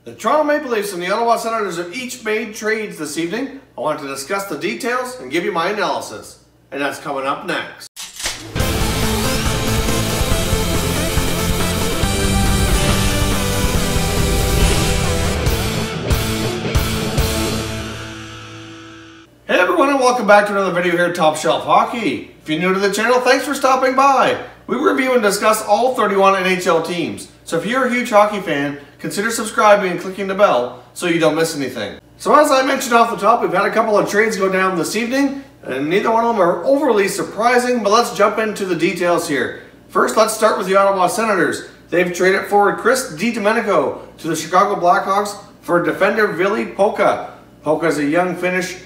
The Toronto Maple Leafs and the Ottawa Senators have each made trades this evening. I want to discuss the details and give you my analysis. And that's coming up next. Hey everyone, and welcome back to another video here at Top Shelf Hockey. If you're new to the channel, thanks for stopping by. We review and discuss all 31 NHL teams. So if you're a huge hockey fan, consider subscribing and clicking the bell so you don't miss anything. So as I mentioned off the top, we've had a couple of trades go down this evening, and neither one of them are overly surprising, but let's jump into the details here. First, let's start with the Ottawa Senators. They've traded forward Chris Didomenico to the Chicago Blackhawks for defender Ville Pokka. Pokka is a young Finnish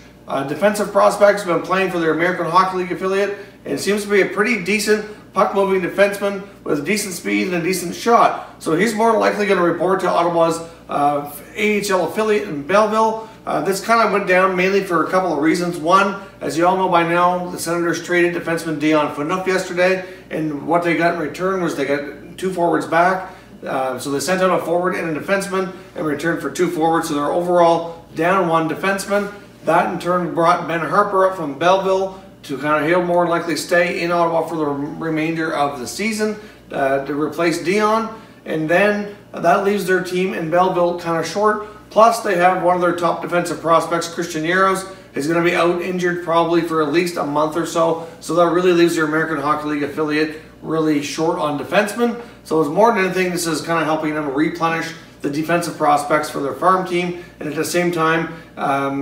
defensive prospect who's been playing for their American Hockey League affiliate and seems to be a pretty decent puck-moving defenseman with decent speed and a decent shot. So he's more likely going to report to Ottawa's AHL affiliate in Belleville. This kind of went down mainly for a couple of reasons. One, as you all know by now, the Senators traded defenseman Dion Phaneuf yesterday, and what they got in return was they got two forwards back. So they sent out a forward and a defenseman in return for two forwards, so they're overall down one defenseman. That in turn brought Ben Harper up from Belleville to kind of he'll more likely stay in Ottawa for the remainder of the season to replace Dion. And then that leaves their team in Belleville kind of short. Plus they have one of their top defensive prospects, Christian Jaros, is going to be out injured probably for at least a month or so. So that really leaves their American Hockey League affiliate really short on defensemen. So it's more than anything, this is kind of helping them replenish the defensive prospects for their farm team, and at the same time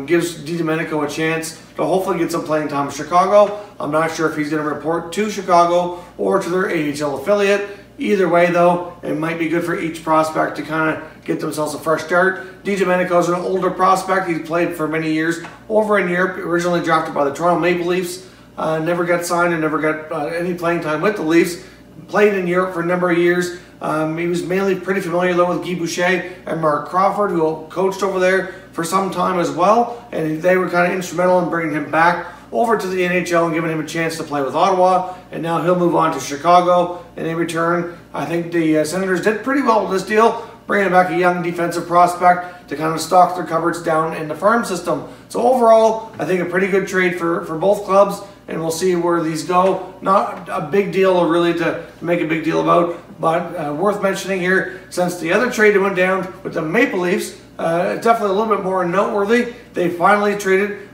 gives Didomenico a chance to hopefully get some playing time in Chicago. I'm not sure if he's going to report to Chicago or to their AHL affiliate. Either way though, it might be good for each prospect to kind of get themselves a fresh start. Didomenico is an older prospect. He's played for many years over in Europe, originally drafted by the Toronto Maple Leafs. Never got signed and never got any playing time with the Leafs. Played in Europe for a number of years. He was mainly pretty familiar though with Guy Boucher and Mark Crawford, who coached over there for some time as well, and they were kind of instrumental in bringing him back over to the NHL and giving him a chance to play with Ottawa. And now he'll move on to Chicago, and in return I think the Senators did pretty well with this deal, bringing back a young defensive prospect to kind of stock their cupboards down in the farm system. So overall, I think a pretty good trade for both clubs, and we'll see where these go. Not a big deal really to make a big deal about, but worth mentioning here, since the other trade that went down with the Maple Leafs, definitely a little bit more noteworthy. They finally traded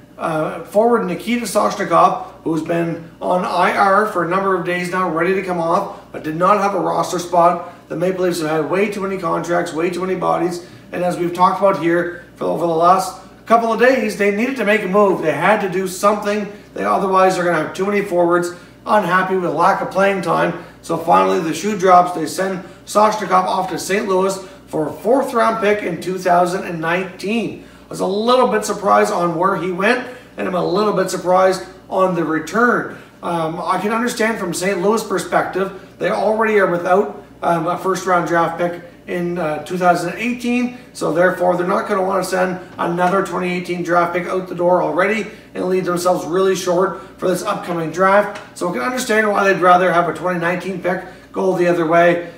forward Nikita Sochnikov, who's been on IR for a number of days now, ready to come off, but did not have a roster spot. The Maple Leafs have had way too many contracts, way too many bodies, and as we've talked about here over the last couple of days, they needed to make a move. They had to do something. Otherwise, they're going to have too many forwards, unhappy with lack of playing time. So finally, the shoe drops. They send Sochnikov off to St. Louis for a 4th round pick in 2019. I was a little bit surprised on where he went, and I'm a little bit surprised on the return. I can understand from St. Louis perspective, they already are without a 1st round draft pick in 2018, so therefore they're not going to want to send another 2018 draft pick out the door already and leave themselves really short for this upcoming draft. So I can understand why they'd rather have a 2019 pick go the other way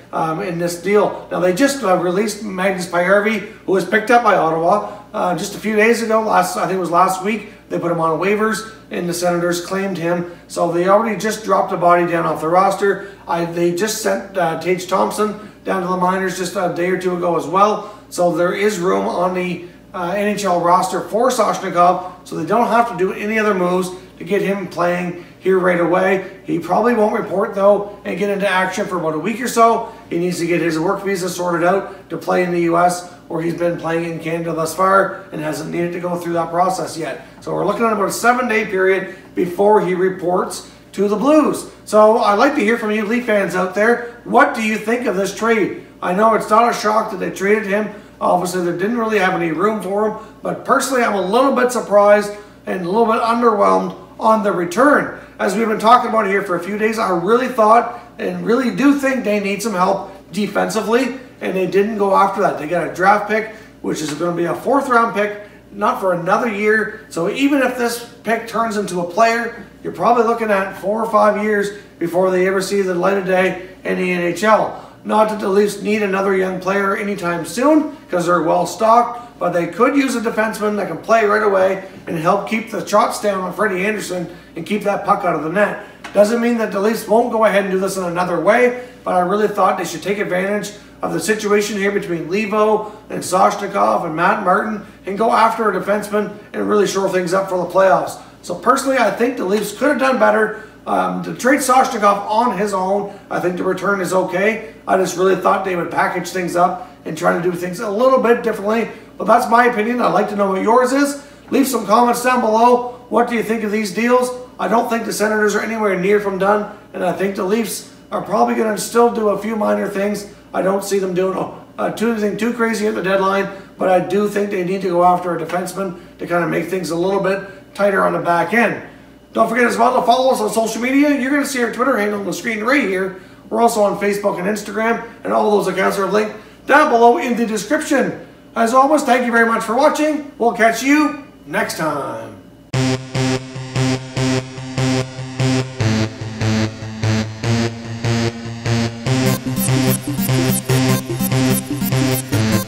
in this deal. Now they just released Magnus Pajärvi, who was picked up by Ottawa just a few days ago. I think it was last week. They put him on waivers, and the Senators claimed him. So they already just dropped a body down off the roster. They just sent Tage Thompson down to the minors just a day or two ago as well. So there is room on the NHL roster for Sochnikov, so they don't have to do any other moves to get him playing here right away. He probably won't report though and get into action for about a week or so. He needs to get his work visa sorted out to play in the US, where he's been playing in Canada thus far and hasn't needed to go through that process yet. So we're looking at about a 7-day period before he reports to the Blues. So I'd like to hear from you Leaf fans out there. What do you think of this trade? I know it's not a shock that they traded him. Obviously they didn't really have any room for him, but personally I'm a little bit surprised and a little bit underwhelmed on the return. As we've been talking about here for a few days, I really thought and really do think they need some help defensively, and they didn't go after that. They got a draft pick, which is going to be a 4th round pick, not for another year. So even if this pick turns into a player, you're probably looking at 4 or 5 years before they ever see the light of day in the NHL. Not that the Leafs need another young player anytime soon because they're well stocked, but they could use a defenseman that can play right away and help keep the shots down on Freddie Anderson and keep that puck out of the net. Doesn't mean that the Leafs won't go ahead and do this in another way, but I really thought they should take advantage of the situation here between Levo and Sochnikov and Matt Martin and go after a defenseman and really shore things up for the playoffs. So personally, I think the Leafs could have done better. To trade Sochnikov on his own, I think the return is okay. I just really thought they would package things up and try to do things a little bit differently. But that's my opinion. I'd like to know what yours is. Leave some comments down below. What do you think of these deals? I don't think the Senators are anywhere near from done, and I think the Leafs are probably going to still do a few minor things. I don't see them doing anything too crazy at the deadline, but I do think they need to go after a defenseman to kind of make things a little bit tighter on the back end. Don't forget as well to follow us on social media. You're going to see our Twitter handle on the screen right here. We're also on Facebook and Instagram, and all those accounts are linked down below in the description. As always, thank you very much for watching. We'll catch you next time.